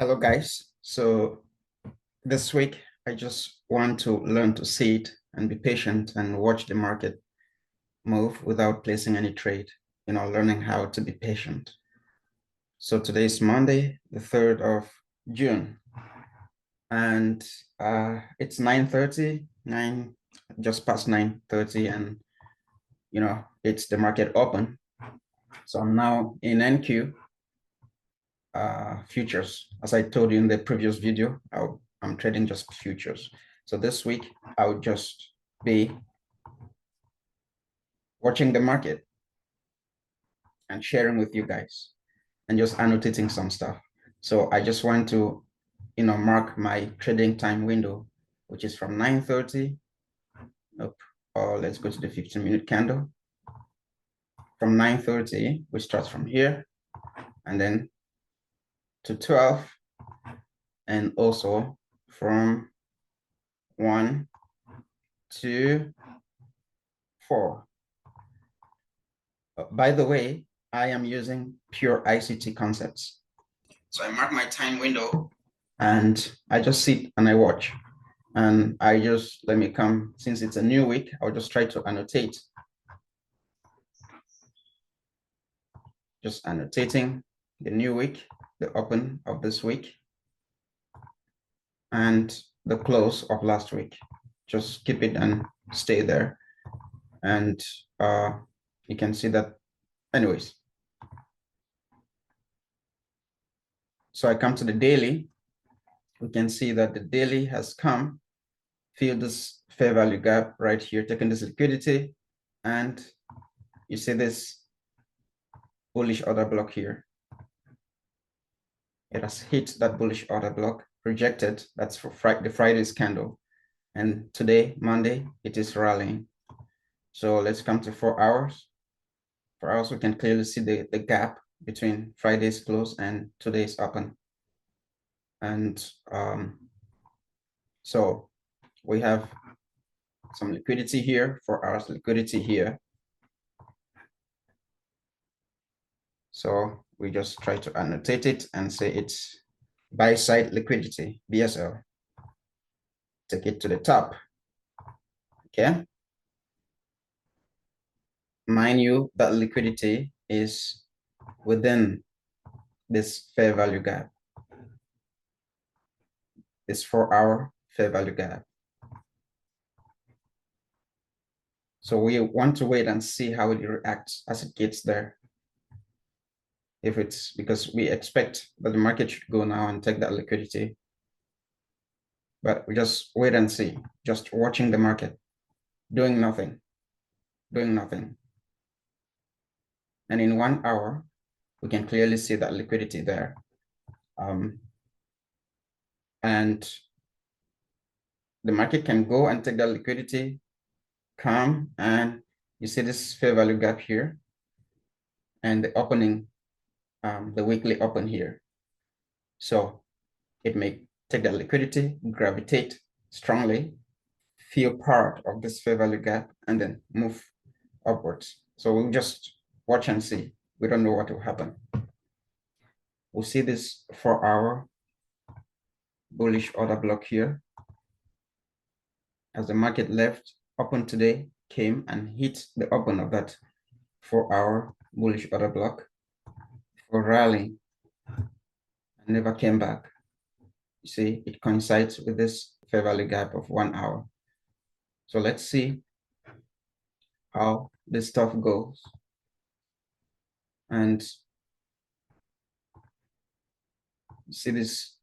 Hello, guys. So this week, I just want to learn to sit and be patient and watch the market move without placing any trade, learning how to be patient. So today is Monday, the 3rd of June, and it's 9:30, just past 9:30, and it's the market open. So I'm now in NQ futures. As I told you in the previous video, I'm trading just futures. So this week, I'll just be watching the market and sharing with you guys and just annotating some stuff. So I just want to, mark my trading time window, which is from 9:30 up, or let's go to the 15-minute candle. From 9:30, we start from here and then to 12, and also from 1 to 4. By the way, I am using pure ICT concepts. So I mark my time window and I just sit and I watch. And let me come, since it's a new week, I'll just try to annotate. Just annotating the new week, the open of this week, and the close of last week. Just keep it and stay there. And you can see that anyways. So I come to the daily. We can see that the daily has come, feel this fair value gap right here, taking this liquidity, and you see this bullish order block here. It has hit that bullish order block, rejected. That's for the Friday's candle. And today, Monday, it is rallying. So let's come to 4 hours. 4 hours, we can clearly see the gap between Friday's close and today's open. And so we have some liquidity here, 4 hours liquidity here. So we just try to annotate it and say it's buy side liquidity, BSL. Take it to the top. Okay. Mind you, that liquidity is within this fair value gap, this 4-hour fair value gap. So we want to wait and see how it reacts as it gets there. If it's because we expect that the market should go now and take that liquidity. But we just wait and see, just watching the market, doing nothing. And in 1 hour, we can clearly see that liquidity there. And the market can go and take that liquidity, come, and you see this fair value gap here, and the opening, the weekly open here. So it may take that liquidity, gravitate strongly, feel part of this fair value gap, and then move upwards. So we'll just watch and see. We don't know what will happen. We'll see this 4-hour bullish order block here. As the market left, open today, came and hit the open of that 4-hour bullish order block for rally and never came back. You see, it coincides with this fair value gap of 1 hour. So let's see how this stuff goes. And see this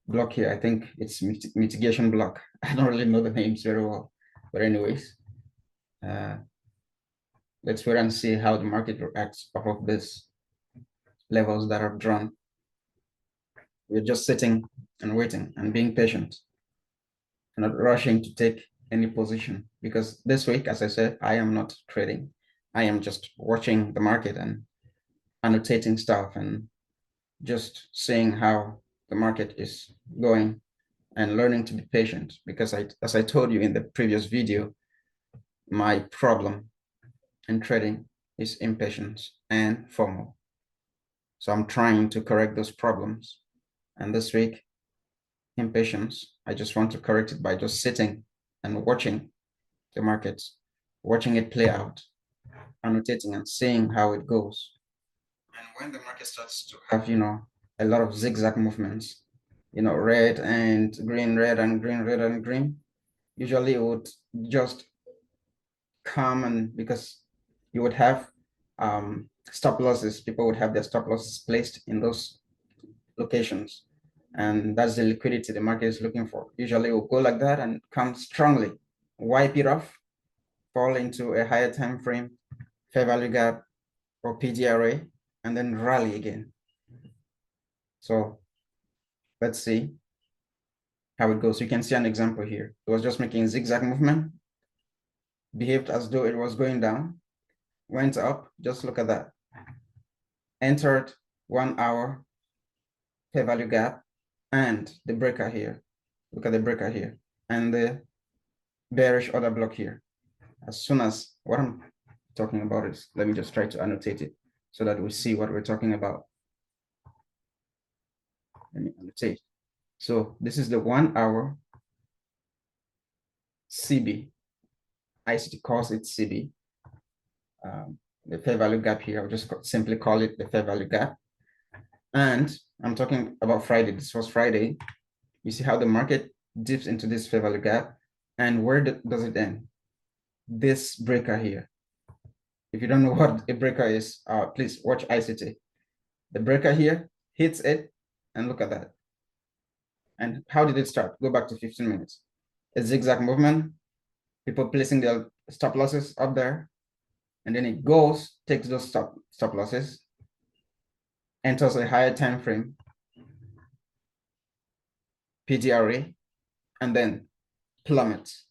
block here. I think it's mitigation block. I don't really know the names very well, but anyways, let's wait and see how the market reacts off of this levels that are drawn. We're just sitting and waiting and being patient, not rushing to take any position, because this week, as I said, I am not trading. I am just watching the market and annotating stuff and just seeing how the market is going and learning to be patient, because as I told you in the previous video, my problem in trading is impatience and FOMO. So I'm trying to correct those problems And this week, impatience. I just want to correct it by just sitting and watching the markets, watching it play out, annotating and seeing how it goes. And when the market starts to have, a lot of zigzag movements, red and green, red and green, red and green, usually it would just come, and because you would have stop losses, people would have their stop losses placed in those locations. And that's the liquidity the market is looking for. Usually it will go like that and come strongly, wipe it off, fall into a higher time frame, fair value gap or PDRA, and then rally again. So let's see how it goes. You can see an example here. It was just making zigzag movement, behaved as though it was going down, went up. Just look at that. Entered 1 hour fair value gap and the breaker here. Look at the breaker here and the bearish order block here. As soon as what I'm talking about is, let me just try to annotate it so that we see what we're talking about. Let me annotate. So this is the 1 hour CB. ICT calls it CB. The fair value gap here, I'll just simply call it the fair value gap. And I'm talking about Friday. This was Friday. You see how the market dips into this fair value gap, and where does it end? This breaker here. If you don't know what a breaker is, please watch ICT. The breaker here hits it, and look at that. And how did it start? Go back to 15 minutes. A zigzag movement, people placing their stop losses up there, and then it goes, takes those stop losses, enters a higher time frame, PDRA, and then plummets.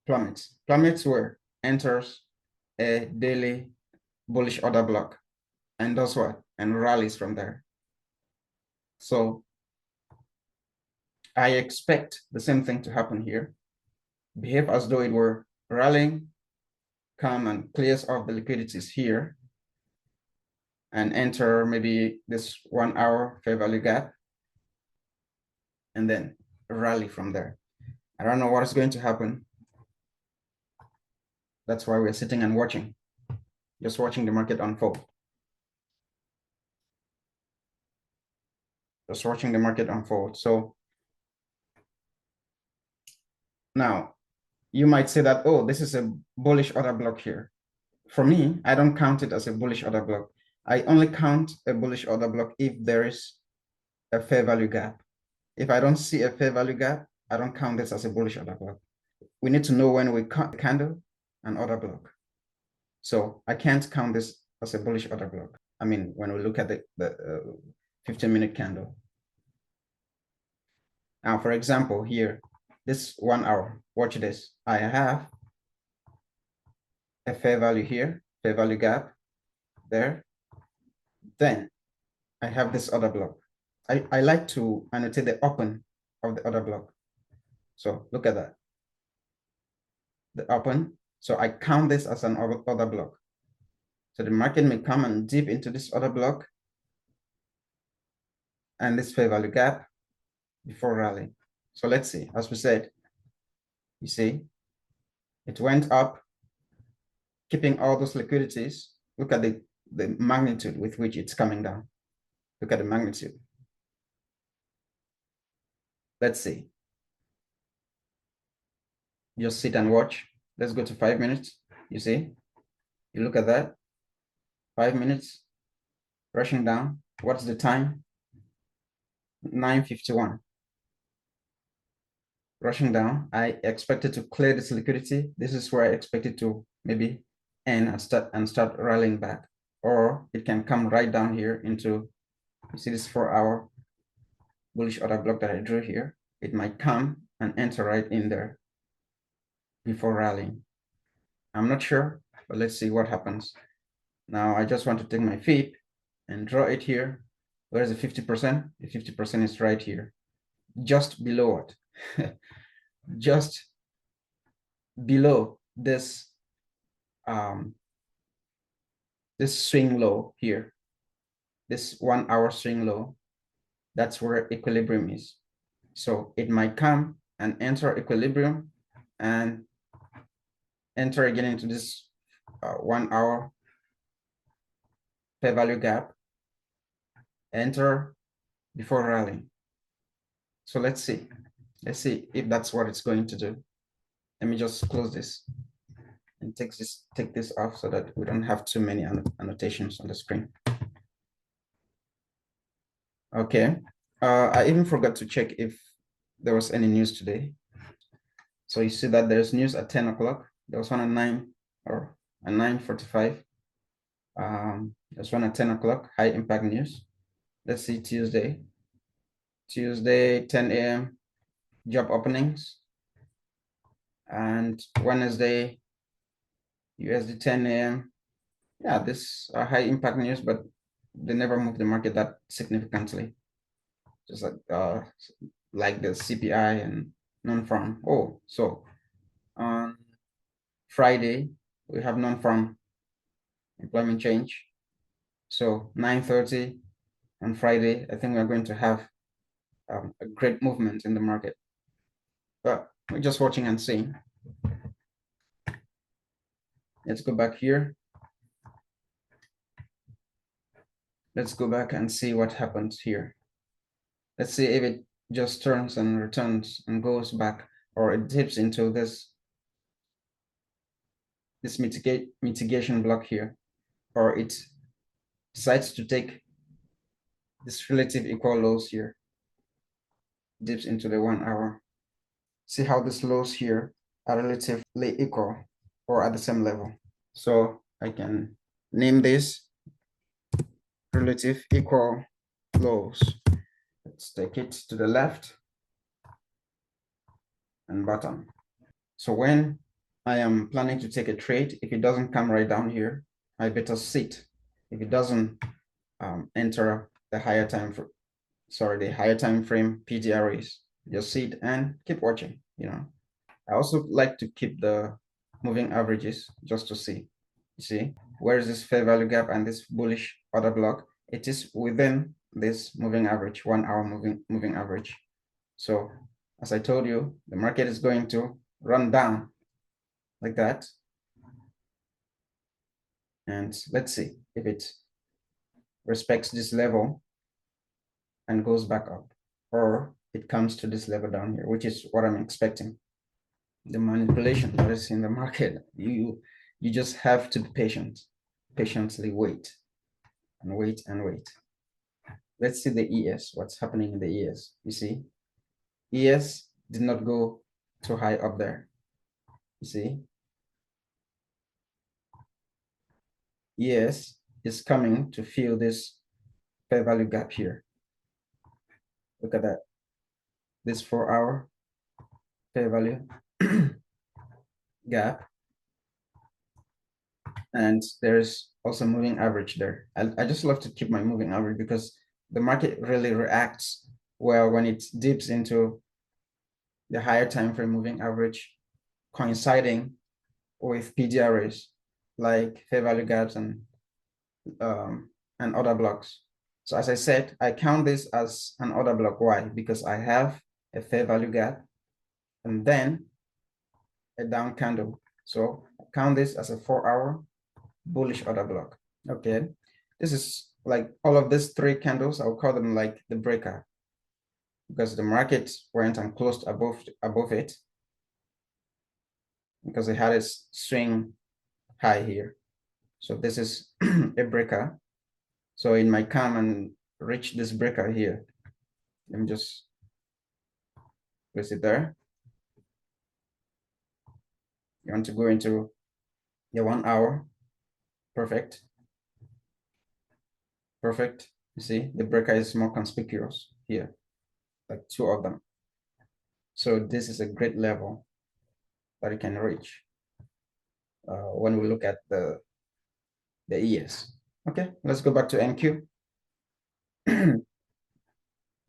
Plummets where enters a daily bullish order block and does what? And rallies from there. So I expect the same thing to happen here. Behave as though it were rallying, come and clears off the liquidities here and enter maybe this 1 hour fair value gap and then rally from there. I don't know what is going to happen. That's why we're sitting and watching, just watching the market unfold. Just watching the market unfold. So now you might say that, oh, this is a bullish order block here. For me, I don't count it as a bullish order block. I only count a bullish order block if there is a fair value gap. If I don't see a fair value gap, I don't count this as a bullish order block. We need to know when we cut a candle and order block. So I can't count this as a bullish order block. I mean, when we look at the 15-minute candle. Now, for example, here, this 1 hour, watch this. I have a fair value here, fair value gap there. Then I have this order block. I like to annotate the open of the order block. So look at that. The open. So I count this as an order block. So the market may come and dip into this order block and this fair value gap before rallying. So let's see, as we said, you see, it went up, keeping all those liquidities. Look at the magnitude with which it's coming down. Look at the magnitude. Let's see. Just sit and watch. Let's go to 5 minutes. You see, you look at that, 5 minutes, rushing down. What's the time? 9:51. Rushing down. I expected to clear this liquidity. This is where I expected to maybe end and start rallying back. Or it can come right down here into, you see this 4 hour bullish order block that I drew here. It might come and enter right in there before rallying. I'm not sure, but let's see what happens. Now I just want to take my FIB and draw it here. Where's the 50%? The 50% is right here, just below it. Just below this this swing low here, this 1 hour swing low. That's where equilibrium is. So it might come and enter equilibrium and enter again into this 1 hour fair value gap, enter before rallying. So let's see if that's what it's going to do. Let me just close this and take this off so that we don't have too many annotations on the screen. Okay, I even forgot to check if there was any news today. So you see that there's news at 10 o'clock. There was one at 9 or at 9:45. There's one at 10 o'clock, high impact news. Let's see Tuesday, 10 a.m. job openings. And Wednesday, USD 10 a.m. Yeah, this are high impact news, but they never moved the market that significantly. Just like the CPI and non-farm. Oh, so on Friday, we have non-farm employment change. So 9:30 on Friday, I think we're going to have a great movement in the market. But we're just watching and seeing. Let's go back here. Let's go back and see what happens here. Let's see if it just turns and returns and goes back, or it dips into this mitigation block here, or it decides to take this relative equal lows here, dips into the 1 hour. See how these lows here are relatively equal or at the same level. So I can name this relative equal lows. Let's take it to the left and bottom. So when I am planning to take a trade, if it doesn't come right down here, I better sit. If it doesn't enter the higher time frame PDRAs, just sit and keep watching. I also like to keep the moving averages just to see. You see, where is this fair value gap and this bullish order block? It is within this moving average, 1 hour moving average. So as I told you, the market is going to run down like that. And let's see if it respects this level and goes back up, or it comes to this level down here, which is what I'm expecting. The manipulation that is in the market, you just have to be patient, patiently wait and wait and wait. Let's see the ES, what's happening in the ES. You see, ES did not go too high up there. You see, ES is coming to fill this fair value gap here. Look at that. This 4 hour fair value gap. And there's also moving average there. I just love to keep my moving average because the market really reacts well when it dips into the higher time frame moving average, coinciding with PDRAs like fair value gaps and other blocks. So as I said, I count this as an order block. Why? Because I have a fair value gap and then a down candle. So I count this as a 4 hour bullish order block. Okay, this is like all of these 3 candles. I'll call them like the breaker because the market went and closed above it because it had a swing high here. So this is a breaker. So it might come and reach this breaker here. Let me just place it there. You want to go into the 1 hour. Perfect. Perfect. You see, the breaker is more conspicuous here, like 2 of them. So this is a great level that it can reach when we look at the ES. Okay, let's go back to NQ.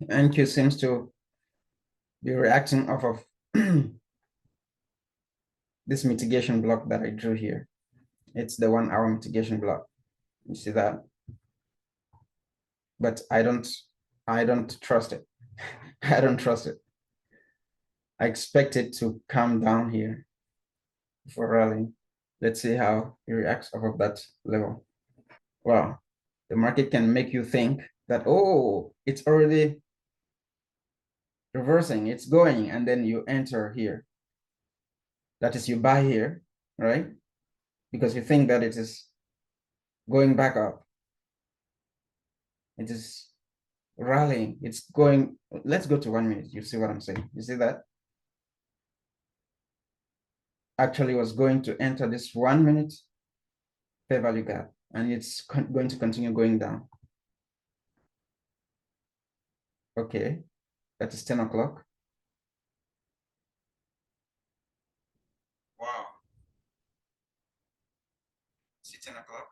NQ seems to be reacting off of this mitigation block that I drew here. It's the 1 hour mitigation block. You see that? But I don't I don't trust it. I don't trust it. I expect it to come down here for rallying. Let's see how it reacts off of that level. Wow. The market can make you think that, oh, it's already reversing, it's going, and then you enter here. That is, you buy here, right? Because you think that it is going back up. It is rallying. It's going. Let's go to 1 minute. You see what I'm saying? You see that? Actually was going to enter this 1 minute fair value gap, and it's going to continue going down. Okay, that is 10 o'clock. Wow. See 10 o'clock?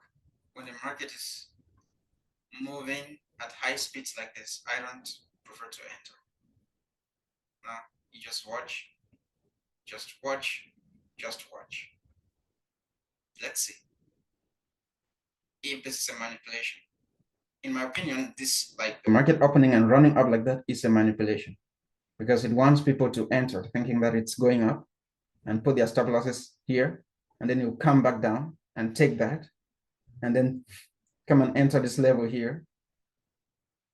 When the market is moving at high speeds like this, I don't prefer to enter. Now, you just watch, just watch, just watch. Let's see if this is a manipulation. In my opinion, this, like the market opening and running up like that, is a manipulation because it wants people to enter thinking that it's going up and put their stop losses here, and then you come back down and take that, and then come and enter this level here,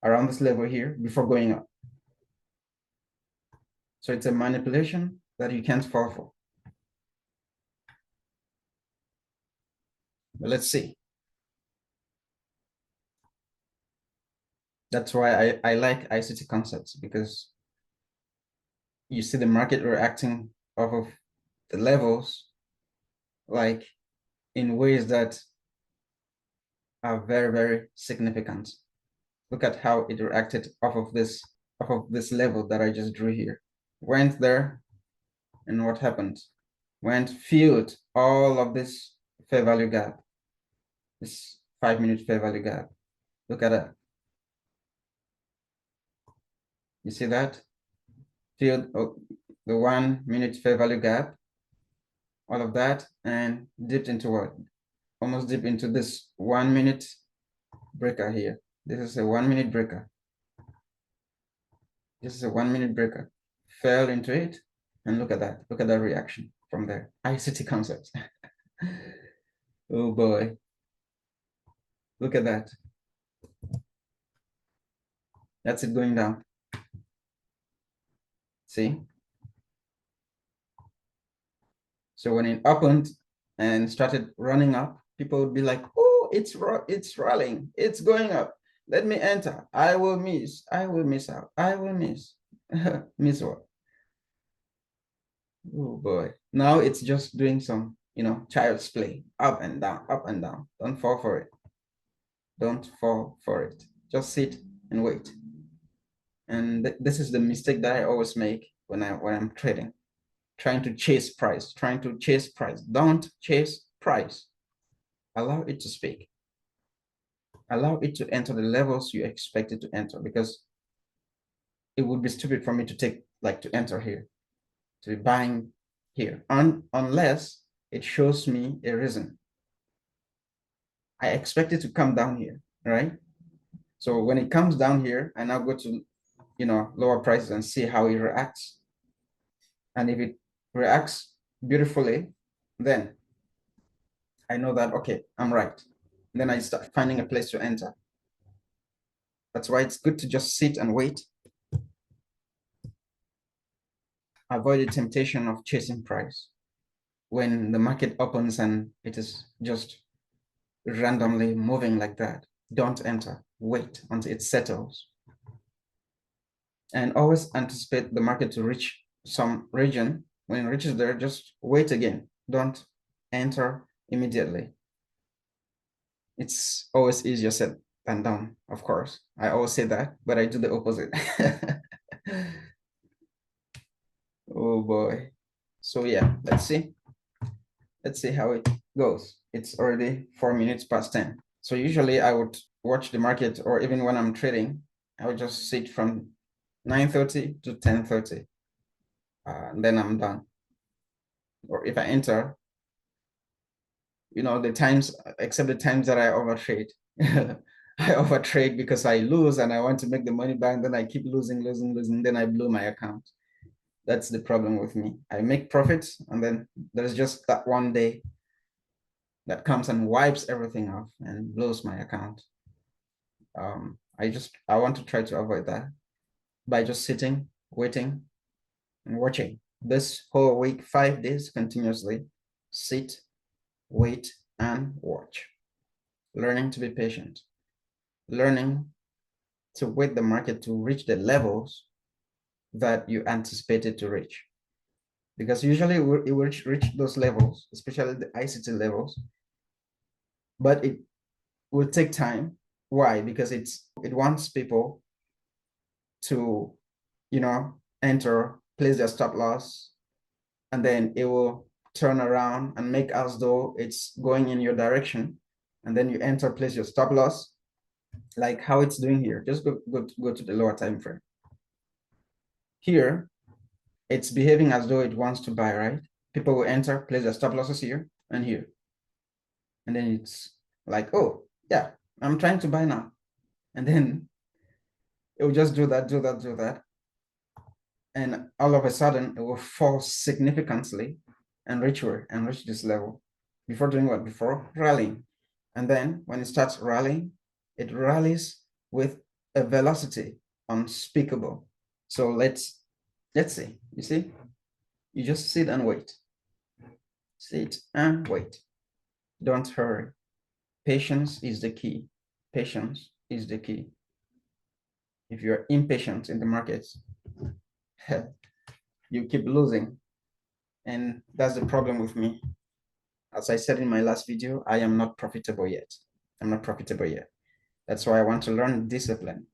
around this level here, before going up. So it's a manipulation that you can't fall for. But let's see. That's why I like ICT concepts, because you see the market reacting off of the levels, like in ways that are very, very significant. Look at how it reacted off of this level that I just drew here. Went there, and what happened? Went, filled all of this fair value gap, this 5 minute fair value gap. Look at that. You see that? Filled the 1 minute fair value gap, all of that, and dipped into what? Almost dipped into this 1 minute breaker here. This is a 1 minute breaker. This is a 1 minute breaker. Fell into it, and look at that. Look at that reaction from there. ICT concepts. Oh boy. Look at that. That's it going down. See? So when it opened and started running up, people would be like, oh, it's rallying. It's going up. Let me enter. I will miss. I will miss out. I will miss. Miss what? Oh boy. Now it's just doing some, child's play. Up and down, up and down. Don't fall for it. Don't fall for it. Just sit and wait. And this is the mistake that I always make when I'm trading, trying to chase price, trying to chase price. Don't chase price. Allow it to speak. Allow it to enter the levels you expect it to enter, because it would be stupid for me to to enter here, to be buying here, unless it shows me a reason. I expect it to come down here, right? So when it comes down here, I now go to, lower prices and see how it reacts. And if it reacts beautifully, then I know that, okay, I'm right. And then I start finding a place to enter. That's why it's good to just sit and wait. Avoid the temptation of chasing price. When the market opens and it is just randomly moving like that, don't enter. Wait until it settles. And always anticipate the market to reach some region. When it reaches there, just wait again. Don't enter immediately. It's always easier said than done, of course. I always say that, but I do the opposite. Oh boy. So yeah, let's see. Let's see how it goes. It's already 4 minutes past 10. So usually I would watch the market, or even when I'm trading, I would just sit from 9:30 to 10:30. And then I'm done. Or if I enter, the times, except the times that I overtrade. I overtrade because I lose and I want to make the money back. Then I keep losing, losing, losing. Then I blow my account. That's the problem with me. I make profits and then there's just that one day that comes and wipes everything off and blows my account. I want to try to avoid that by just sitting, waiting, and watching. This whole week, 5 days continuously, sit, wait, and watch. Learning to be patient, learning to wait the market to reach the levels that you anticipated to reach. Because usually it will reach those levels, especially the ICT levels, but it will take time. Why? Because it wants people to, enter, place their stop loss, and then it will turn around and make as though it's going in your direction. And then you enter, place your stop loss, like how it's doing here. Just go to the lower time frame. Here, it's behaving as though it wants to buy, right? People will enter, place their stop losses here and here. And then it's like, oh, yeah, I'm trying to buy now. And then it will just do that, do that, do that. And all of a sudden, it will fall significantly and reach where? And reach this level. Before doing what? Before rallying. And then when it starts rallying, it rallies with a velocity unspeakable. So let's see. You see? You just sit and wait. Sit and wait. Don't hurry. Patience is the key. Patience is the key. If you're impatient in the markets, you keep losing. And that's the problem with me. As I said in my last video, I am not profitable yet. I'm not profitable yet. That's why I want to learn discipline.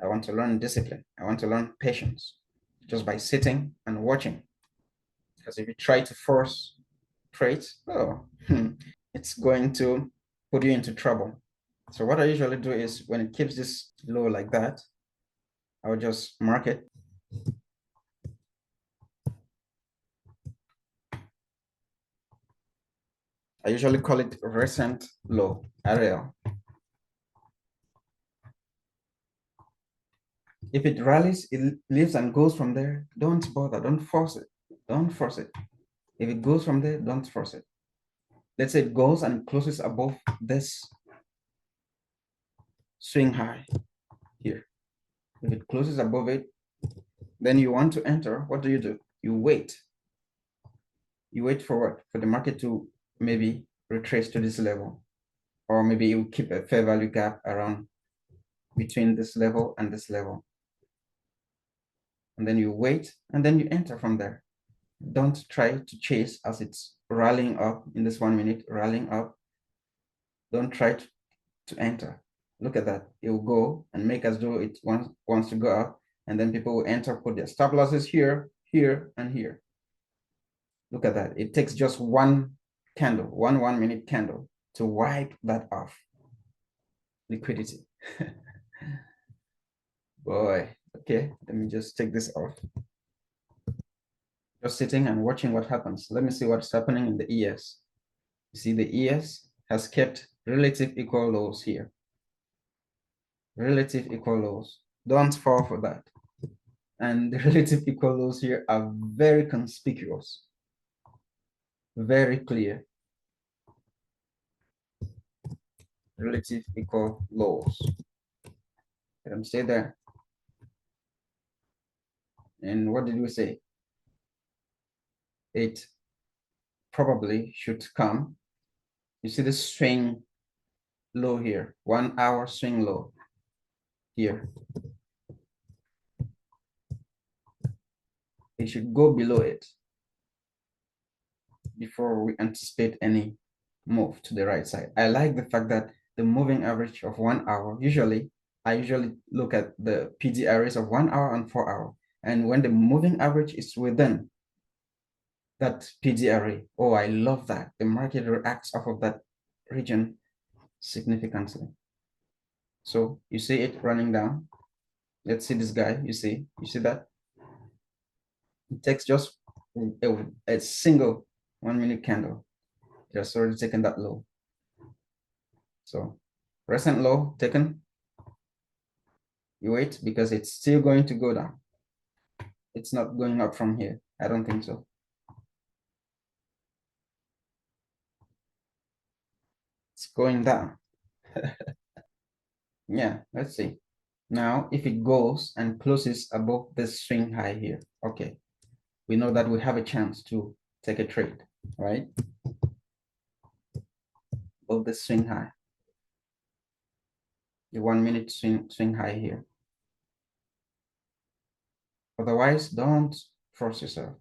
I want to learn discipline. I want to learn patience just by sitting and watching. Because if you try to force trade, it's going to put you into trouble. So what I usually do is when it keeps this low like that, I'll just mark it. I usually call it recent low, RL. If it rallies, it leaves and goes from there, don't bother, don't force it. Don't force it. If it goes from there, don't force it. Let's say it goes and closes above this swing high here. If it closes above it, then you want to enter. What do? You wait. You wait for what? For the market to maybe retrace to this level, or maybe it will keep a fair value gap around between this level and this level. And then you wait, and then you enter from there. Don't try to chase as it's rallying up in this 1 minute, rallying up. Don't try to enter. Look at that. It will go and make as though it wants to go up, and then people will enter, put their stop losses here, here, and here. Look at that. It takes just one candle, one minute candle to wipe that off. Liquidity. Boy, okay, let me just take this off. Just sitting and watching what happens. Let me see what's happening in the ES. You see the ES has kept relative equal lows here. Relative equal lows. Don't fall for that. And the relative equal lows here are very conspicuous, very clear. Relative equal lows. Let them stay there. And what did we say? It probably should come. You see the swing low here, 1 hour swing low here. It should go below it before we anticipate any move to the right side. I like the fact that the moving average of 1 hour, I usually look at the PD arrays of 1 hour and 4 hour. And when the moving average is within that PD array, oh, I love that. The market reacts off of that region significantly. So you see it running down. Let's see this guy. You see that? It takes just a single 1 minute candle. Just already taken that low. So Recent low taken. You wait because it's still going to go down. It's not going up from here. I don't think so. It's going down. Yeah, let's see. Now, if it goes and closes above this swing high here, okay, we know that we have a chance to take a trade, right? Above the swing high, the 1 minute swing high here. Otherwise, don't force yourself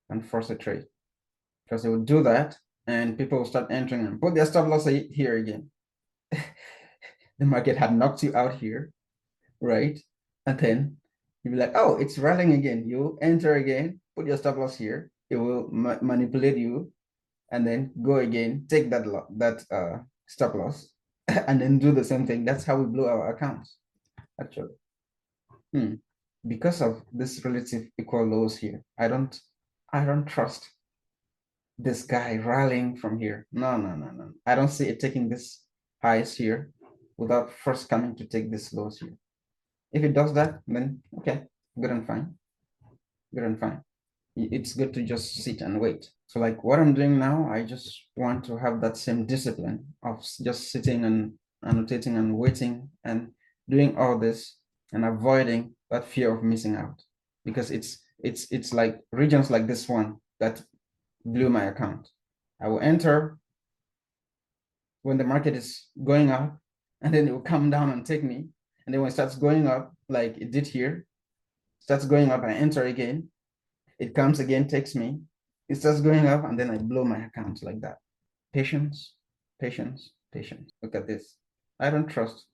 and force a trade, because they will do that and people will start entering and put their stop loss here again. The market had knocked you out here, right? And then you'll be like, oh, it's rallying again. You enter again, put your stop loss here. It will manipulate you, and then go again, take that stop loss, and then do the same thing. That's how we blow our accounts, actually. Because of this relative equal lows here, I don't trust this guy rallying from here. No, no, no, no. I don't see it taking this highs here without first coming to take this lows here. If it does that, then okay, good and fine. Good and fine. It's good to just sit and wait. So like what I'm doing now, I just want to have that same discipline of just sitting and annotating and waiting and doing all this and avoiding that fear of missing out, because it's like regions like this one that blew my account. I will enter when the market is going up, and then it will come down and take me. And then when it starts going up, like it did here, starts going up, I enter again. It comes again, takes me. It starts going up, and then I blow my account like that. Patience, patience, patience. Look at this. I don't trust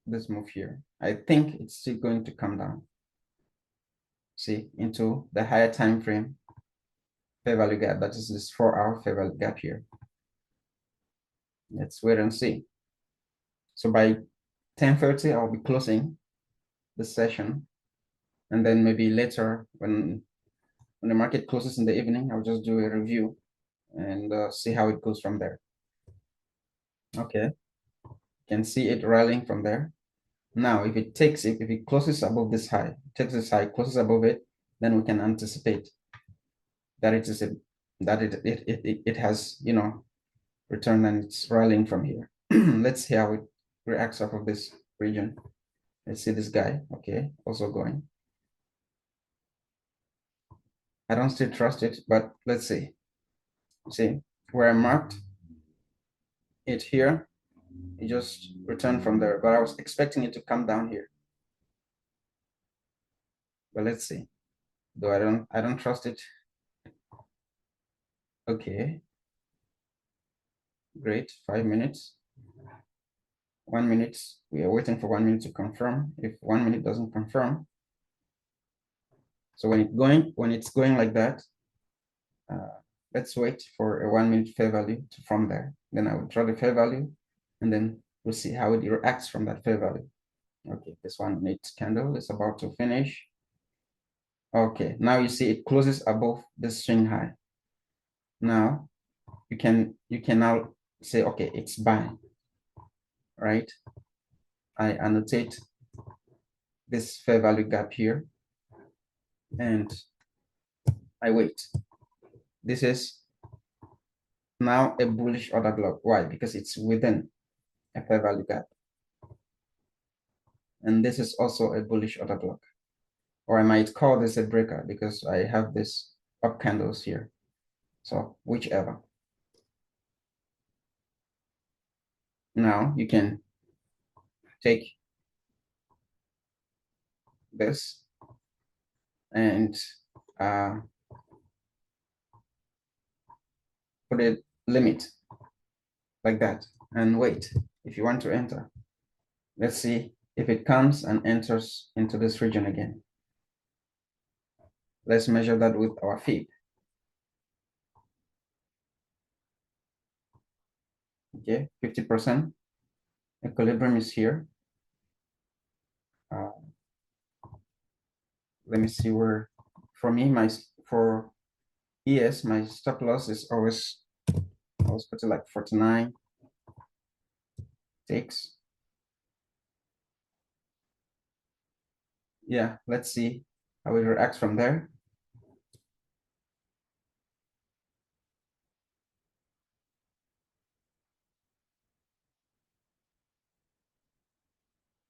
this move here. I think it's still going to come down. See, into the higher time frame fair value gap. That is this 4-hour fair value gap here. Let's wait and see. So by 10:30, I'll be closing the session. And then maybe later when the market closes in the evening, I'll just do a review and see how it goes from there. Okay, you can see it rallying from there. Now, if it closes above this high, takes this high, closes above it, then we can anticipate that it has, returned and it's rallying from here. Let's see how it reacts off of this region. Let's see this guy. Okay, also going. I don't still trust it, but let's see. See where I marked it here, it just returned from there, but I was expecting it to come down here. But let's see. Though I don't trust it. Okay. Great. 5 minutes. 1 minute. We are waiting for 1 minute to confirm. If 1 minute doesn't confirm. So when it's going like that, let's wait for a 1 minute fair value to from there. Then I will draw the fair value, and then we'll see how it reacts from that fair value. Okay, this 1 minute candle is about to finish. Okay, now you see it closes above the swing high. Now you can now say, okay, it's buying, right? I annotate this fair value gap here, and I wait. This is now a bullish order block. Why? Because it's within a fair value gap. And this is also a bullish order block. Or I might call this a breaker because I have this up candles here. So whichever. Now you can take this and put a limit like that and wait if you want to enter. Let's see if it comes and enters into this region again. Let's measure that with our fib. Okay, 50%. Equilibrium is here. Let me see where, for me, for ES, my stop loss is always put it like 49. takes. Yeah, let's see how it reacts from there.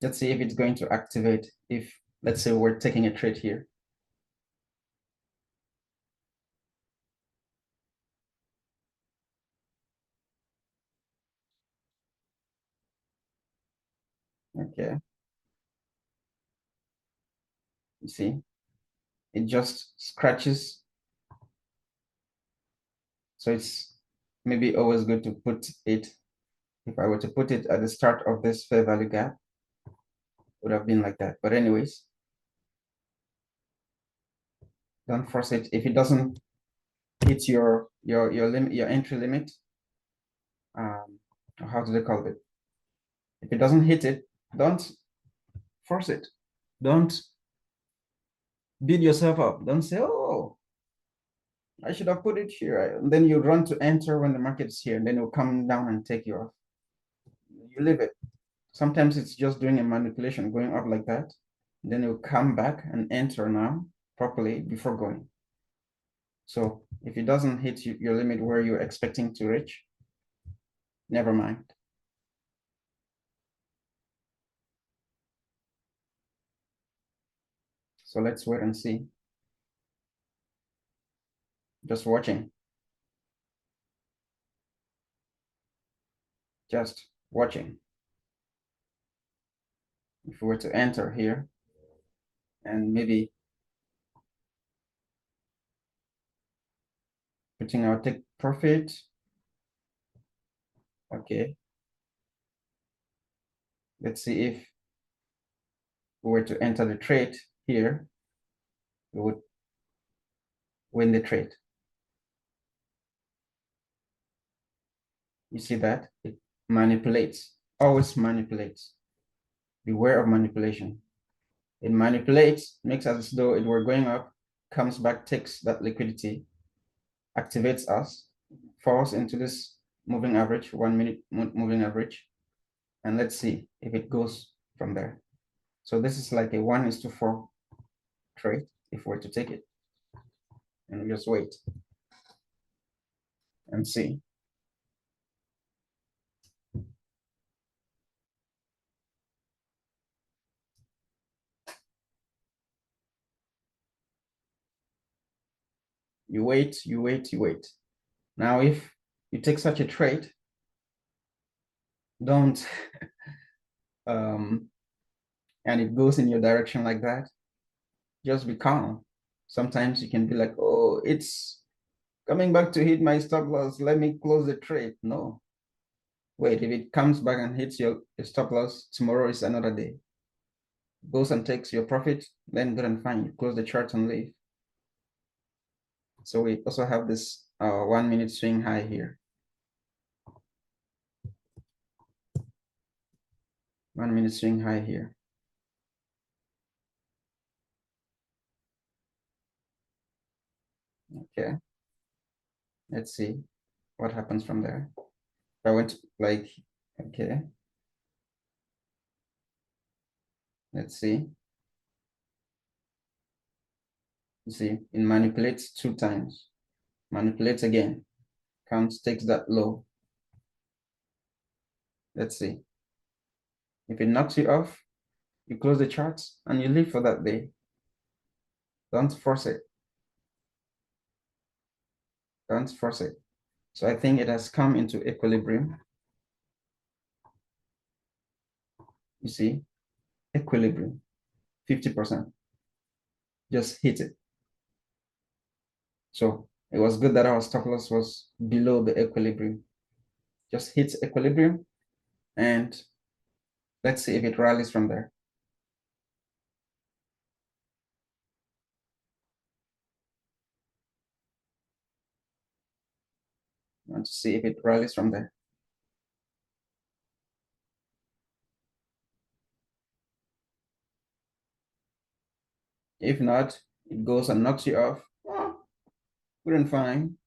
Let's see if it's going to activate if, let's say, we're taking a trade here. Okay, you see, it just scratches. So it's maybe always good to put it, if I were to put it at the start of this fair value gap, would have been like that. But anyways, don't force it. If it doesn't hit your limit, your entry limit, how do they call it? If it doesn't hit it, don't force it. Don't beat yourself up. Don't say, oh, I should have put it here. And then you run to enter when the market's here, and then it'll come down and take you off. You leave it. Sometimes it's just doing a manipulation, going up like that. Then it'll come back and enter now properly before going. So if it doesn't hit your limit where you're expecting to reach, never mind. So let's wait and see. Just watching. Just watching. If we were to enter here and maybe putting our take profit. Okay. Let's see if we were to enter the trade here, we would win the trade. You see that? It manipulates, always manipulates. Beware of manipulation. It manipulates, makes as though it were going up, comes back, takes that liquidity, activates us, falls into this moving average, 1 minute moving average. And let's see if it goes from there. So this is like a 1:4 trade if we're to take it. And we just wait and see. You wait, you wait, you wait. Now, if you take such a trade, don't, and it goes in your direction like that, just be calm. Sometimes you can be like, oh, it's coming back to hit my stop loss. Let me close the trade. No, wait, if it comes back and hits your stop loss, tomorrow is another day. Goes and takes your profit, then good and fine. You close the chart and leave. So we also have this 1 minute swing high here. 1 minute swing high here. Okay. Let's see what happens from there. I went like, okay. Let's see. You see, it manipulates 2 times. Manipulates again. Comes, takes that low. Let's see. If it knocks you off, you close the charts and you leave for that day. Don't force it. Don't force it. So I think it has come into equilibrium. You see, equilibrium, 50%. Just hit it. So it was good that our stop loss was below the equilibrium. Just hits equilibrium and let's see if it rallies from there. I want to see if it rallies from there. If not, it goes and knocks you off. Oh, good and fine.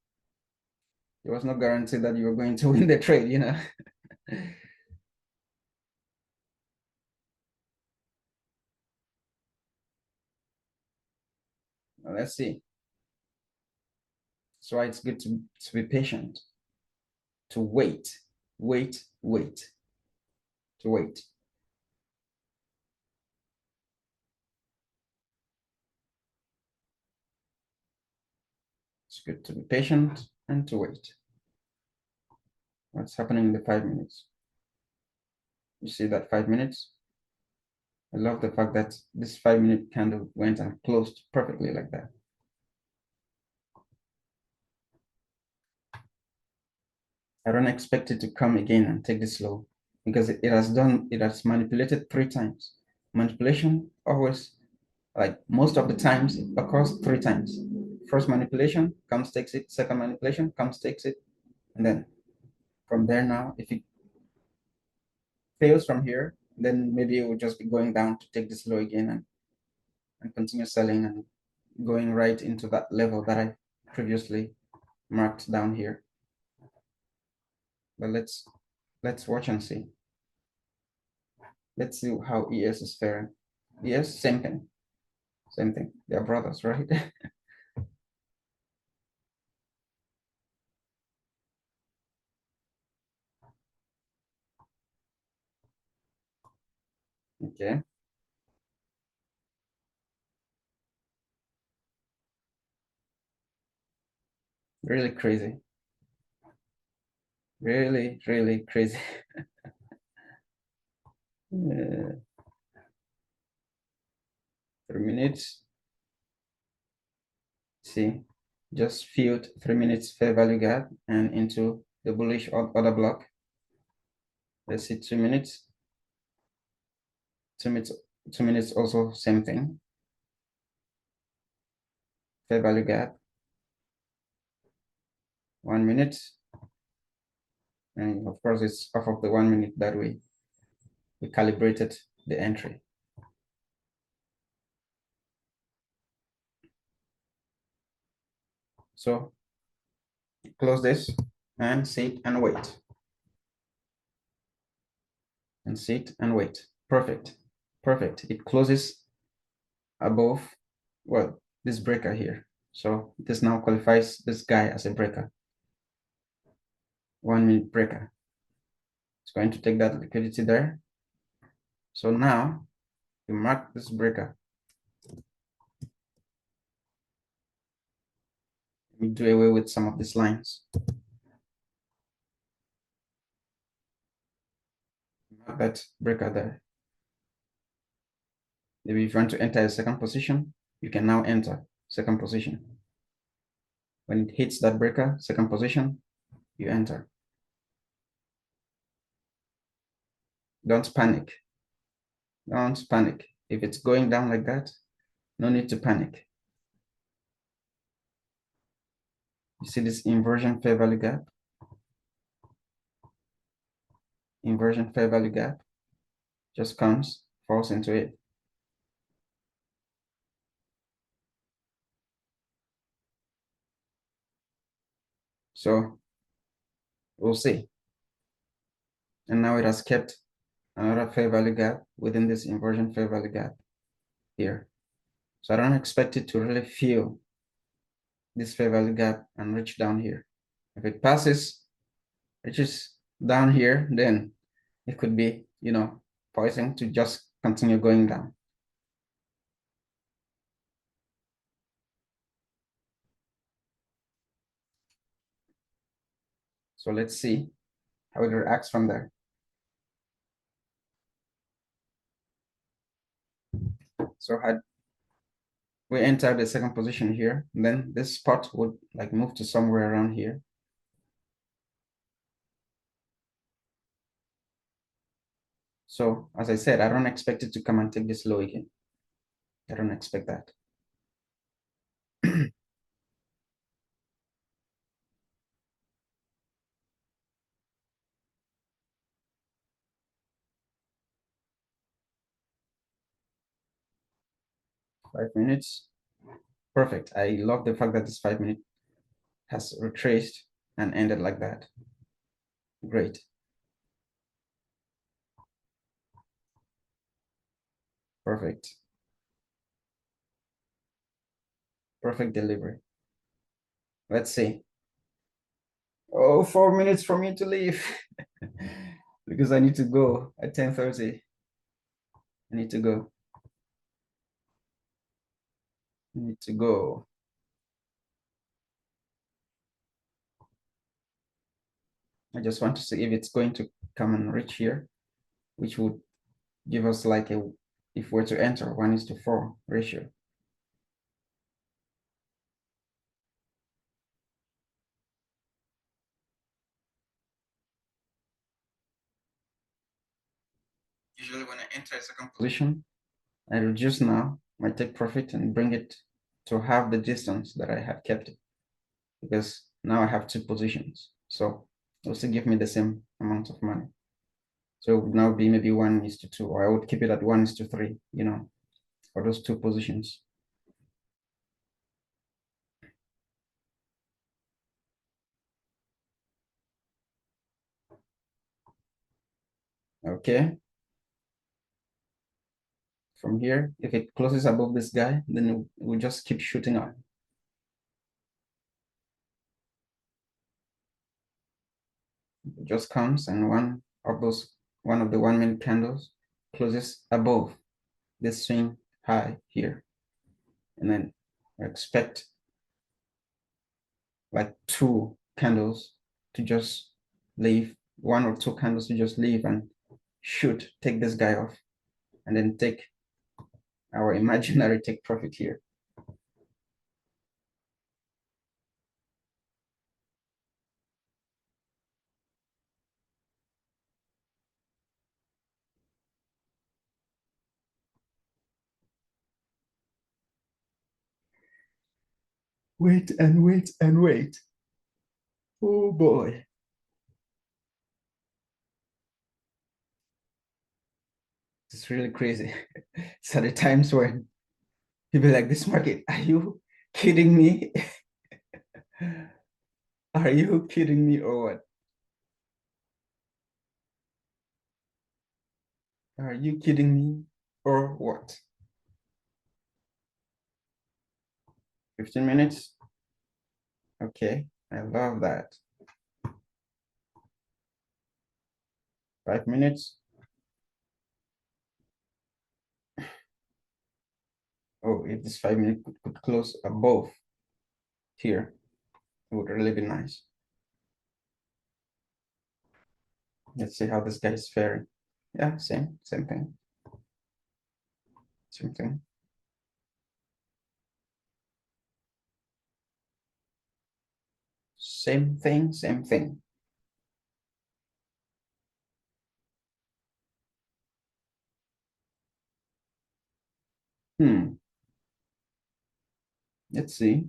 There was no guarantee that you were going to win the trade, you know. Let's see. That's why it's good to be patient, to wait, to wait. It's good to be patient and to wait. What's happening in the 5 minutes? You see that 5 minutes? I love the fact that this 5 minute candle went and closed perfectly like that. I don't expect it to come again and take this low because it has manipulated 3 times. Manipulation always, like most of the times, it occurs 3 times. First manipulation comes, takes it, second manipulation comes, takes it, and then from there now, if it fails from here, then maybe it will just be going down to take this low again and continue selling and going right into that level that I previously marked down here. But let's watch and see. Let's see how ES is faring. ES, same thing. Same thing. They're brothers, right? Okay. Really crazy. Really, really crazy. 3 minutes. See, just filled 3 minutes fair value gap and into the bullish order block. Let's see 2 minutes. 2 minutes. 2 minutes also same thing. Fair value gap. 1 minute. And of course, it's off of the 1 minute that we calibrated the entry. So close this and sit and wait. And sit and wait. Perfect. Perfect. It closes above, well, this breaker here. So this now qualifies this guy as a breaker. 1 minute breaker. It's going to take that liquidity there. So now you mark this breaker. We do away with some of these lines. Mark that breaker there. Maybe if you want to enter a second position, you can now enter second position. When it hits that breaker, second position, you enter. Don't panic. Don't panic. If it's going down like that, no need to panic. You see this inversion fair value gap? Inversion fair value gap just comes, falls into it. So we'll see. And now it has kept another fair value gap within this inversion fair value gap here. So I don't expect it to really feel this fair value gap and reach down here. If it passes, reaches down here, then it could be, poising to just continue going down. So let's see how it reacts from there. So had we enter the second position here, then this spot would like move to somewhere around here. So as I said, I don't expect it to come and take this low again. I don't expect that. 5 minutes. Perfect. I love the fact that this 5 minute has retraced and ended like that. Great. Perfect. Perfect delivery. Let's see. Oh, 4 minutes for me to leave because I need to go at 10:30. I need to go. I need to go. I just want to see if it's going to come and reach here, which would give us like a, if we're to enter 1:4 ratio. Usually when I enter a second position, I reduce now my take profit and bring it to half the distance that I have kept it, because now I have two positions. So it'll still give me the same amount of money. So it would now be maybe 1:2, or I would keep it at 1:3, for those two positions. Okay. From here, if it closes above this guy, then we'll just keep shooting up. It just comes and one of the 1 minute candles closes above this swing high here. And then I expect like two candles to just leave, one or two candles to just leave and shoot, take this guy off, and then take our imaginary take profit here. Wait and wait and wait. Oh boy. It's really crazy. It's at the times when people like, this market, are you kidding me? Are you kidding me or what? Are you kidding me or what? 15 minutes? Okay, I love that. 5 minutes? Oh, if this 5 minute could close above here, it would really be nice. Let's see how this guy is faring. Yeah, same thing. Same thing. Same thing, same thing. Hmm. Let's see.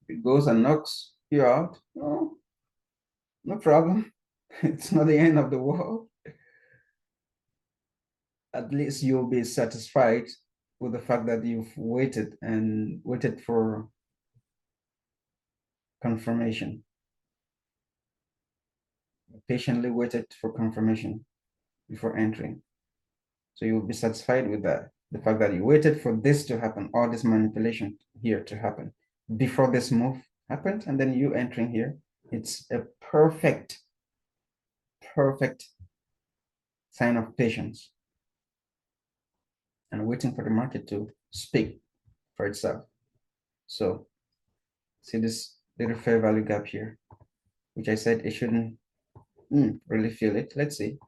It goes and knocks you out. Oh, no problem. It's not the end of the world. At least you'll be satisfied with the fact that you've waited for confirmation. Patiently waited for confirmation before entering. So you'll be satisfied with that. The fact that you waited for this to happen, all this manipulation here to happen before this move happened, and then you entering here. It's a perfect sign of patience and waiting for the market to speak for itself. So see this little fair value gap here, which I said it shouldn't really feel it. Let's see.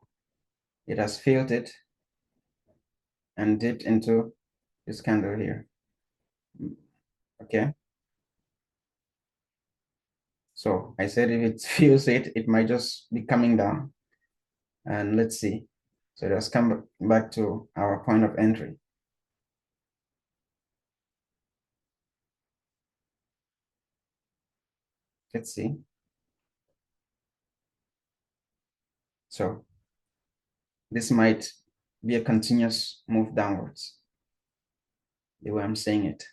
It has filled it and dipped into this candle here. Okay. So I said if it feels it, it might just be coming down. And let's see. So it has come back to our point of entry. Let's see. So this might be a continuous move downwards, the way I'm saying it.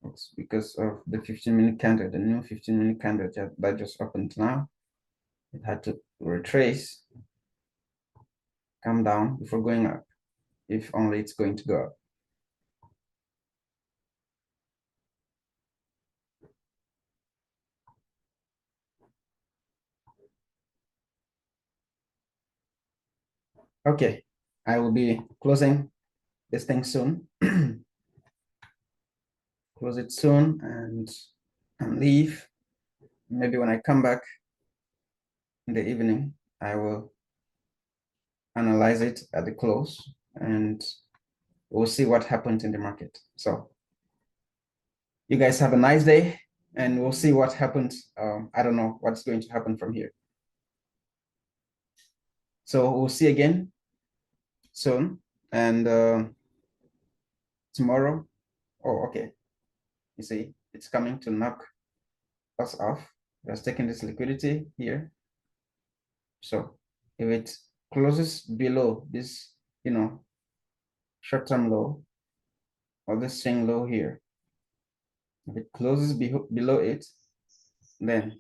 It's because of the 15-minute candle, the new 15-minute candle that just opened now. It had to retrace, come down before going up, if only it's going to go up. Okay, I will be closing this thing soon. Close it soon and leave. Maybe when I come back in the evening, I will analyze it at the close and we'll see what happened in the market. So you guys have a nice day and we'll see what happens. I don't know what's going to happen from here. So we'll see again soon and tomorrow. Oh, okay. You see, it's coming to knock us off. It's taking this liquidity here. So if it closes below this, short-term low or this swing low here, if it closes below it, then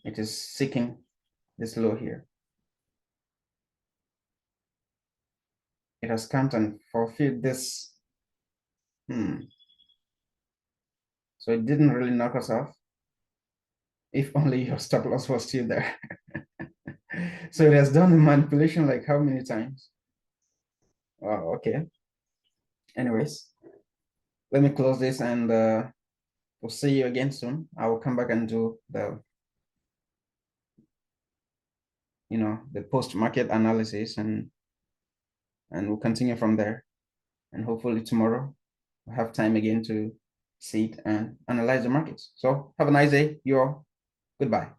it is seeking this low here. It has come and fulfilled this. So it didn't really knock us off. If only your stop loss was still there. So it has done the manipulation like how many times? Oh, okay. Anyways, let me close this and we'll see you again soon. I will come back and do the post-market analysis and we'll continue from there. And hopefully tomorrow we'll have time again to see it and analyze the markets. So have a nice day, you all. Goodbye.